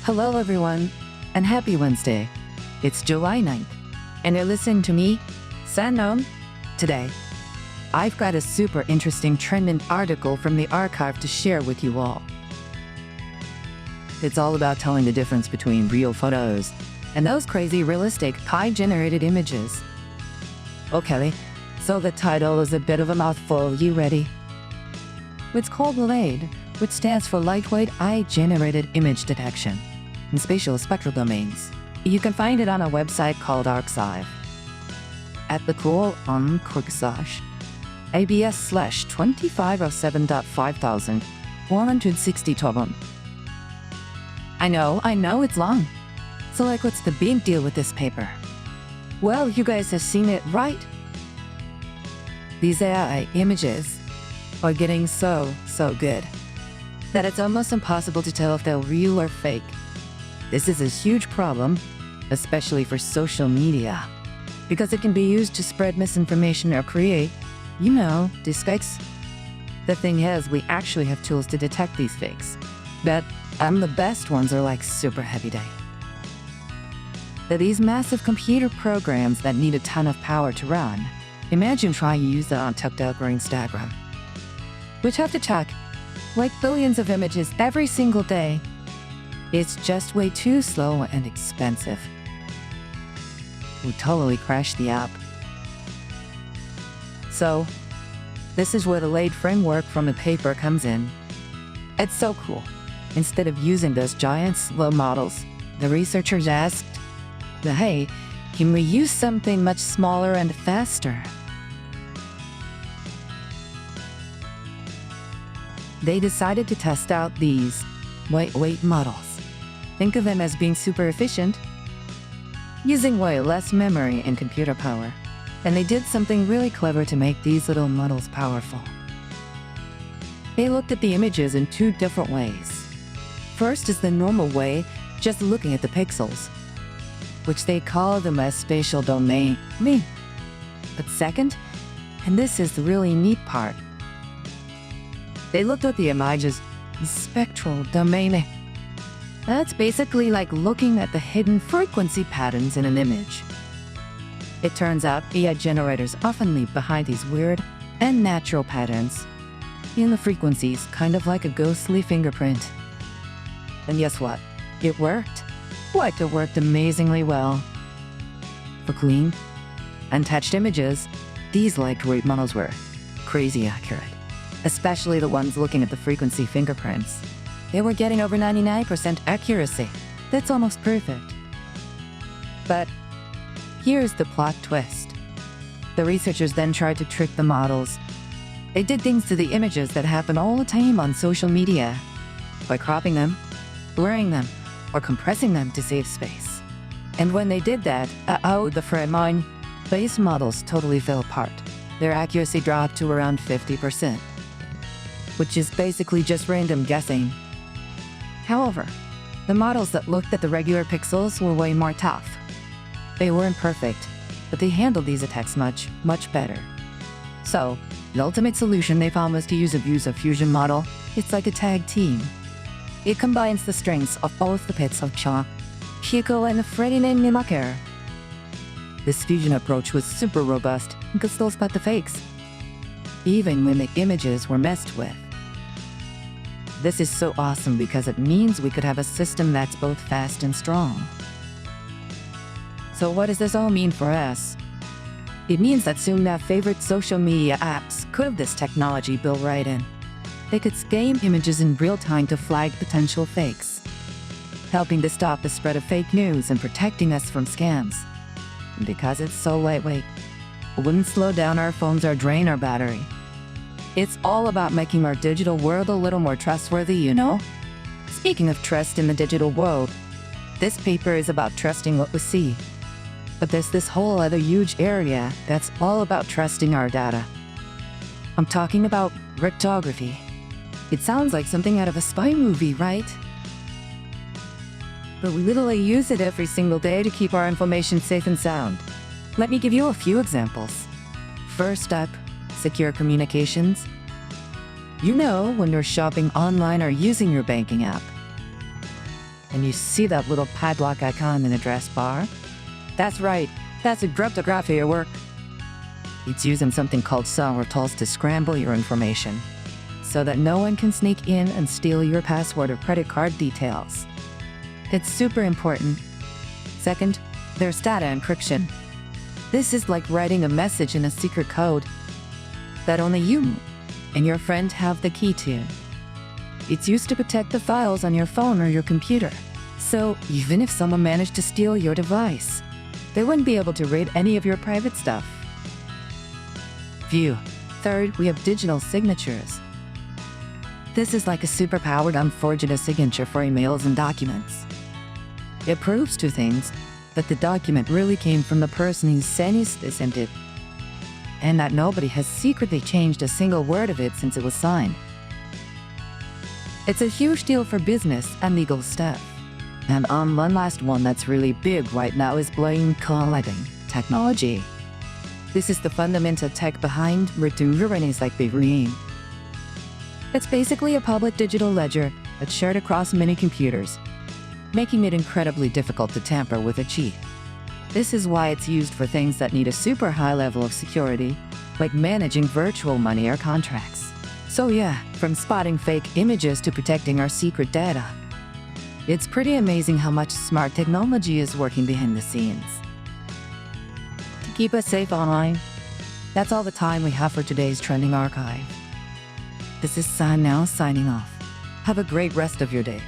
Hello everyone, and happy Wednesday. It's July 9th, and you're listening to me, Sanom. Today, I've got a super interesting trending article from the archive to share with you all. It's all about telling the difference between real photos and those crazy realistic AI-generated images. Okay, so the title is a bit of a mouthful. You ready? It's called LAID, which stands for Lightweight AI-Generated Image Detection in Spatial Spectral Domains. You can find it on a website called Archive at the call on Kurgsash ABS/2507.5160 Tobon. I know it's long. So what's the big deal with this paper? Well, you guys have seen it, right? These AI images are getting so good that it's almost impossible to tell if they're real or fake. This is a huge problem, especially for social media, because it can be used to spread misinformation or create, deepfakes. The thing is, we actually have tools to detect these fakes, but the best ones are super heavy day. These massive computer programs that need a ton of power to run. Imagine trying to use that on TikTok or Instagram, which have to check billions of images every single day. It's just way too slow and expensive. We totally crashed the app. So, this is where the LAID framework from the paper comes in. It's so cool. Instead of using those giant slow models, the researchers asked, hey, can we use something much smaller and faster? They decided to test out these lightweight models. Think of them as being super efficient, using way less memory and computer power. And they did something really clever to make these little models powerful. They looked at the images in two different ways. First is the normal way, just looking at the pixels, which they call them as spatial domain. But second, and this is the really neat part, they looked at the images spectral domain. That's basically like looking at the hidden frequency patterns in an image. It turns out AI generators often leave behind these weird and natural patterns in the frequencies, kind of like a ghostly fingerprint. And guess what? It worked. It worked amazingly well. For clean, untouched images, these lightweight models were crazy accurate, especially the ones looking at the frequency fingerprints. They were getting over 99% accuracy. That's almost perfect. But here's the plot twist. The researchers then tried to trick the models. They did things to the images that happen all the time on social media by cropping them, blurring them, or compressing them to save space. And when they did that, the frame-based models totally fell apart. Their accuracy dropped to around 50%, which is basically just random guessing. However, the models that looked at the regular pixels were way more tough. They weren't perfect, but they handled these attacks much better. So, the ultimate solution they found was to use a fusion model. It's like a tag team. It combines the strengths of both the pits of Cha, Hiko, and Freddy Nimaker. This fusion approach was super robust and could still spot the fakes, even when the images were messed with. This is so awesome because it means we could have a system that's both fast and strong. So what does this all mean for us? It means that soon our favorite social media apps could have this technology built right in. They could scan images in real time to flag potential fakes, helping to stop the spread of fake news and protecting us from scams. And because it's so lightweight, it wouldn't slow down our phones or drain our battery. It's all about making our digital world a little more trustworthy, Speaking of trust in the digital world, this paper is about trusting what we see. But there's this whole other huge area that's all about trusting our data. I'm talking about cryptography. It sounds like something out of a spy movie, right? But we literally use it every single day to keep our information safe and sound. Let me give you a few examples. First up, secure communications. When you're shopping online or using your banking app, And you see that little padlock icon in the address bar? That's right, that's a cryptography at work. It's using something called sour tools to scramble your information so that no one can sneak in and steal your password or credit card details. It's super important. Second, there's data encryption. This is like writing a message in a secret code that only you and your friend have the key to. It's used to protect the files on your phone or your computer. So even if someone managed to steal your device, they wouldn't be able to read any of your private stuff. Phew. Third, we have digital signatures. This is like a super-powered unforgeable signature for emails and documents. It proves two things: that the document really came from the person who sent it, and that nobody has secretly changed a single word of it since it was signed. It's a huge deal for business and legal stuff. And one last one that's really big right now is blockchain collecting technology. This is the fundamental tech behind cryptocurrencies like Bitcoin. It's basically a public digital ledger that's shared across many computers, making it incredibly difficult to tamper with or cheat. This is why it's used for things that need a super high level of security, like managing virtual money or contracts. So yeah, from spotting fake images to protecting our secret data. It's pretty amazing how much smart technology is working behind the scenes to keep us safe online. That's all the time we have for today's Trending Archive. This is San now signing off. Have a great rest of your day.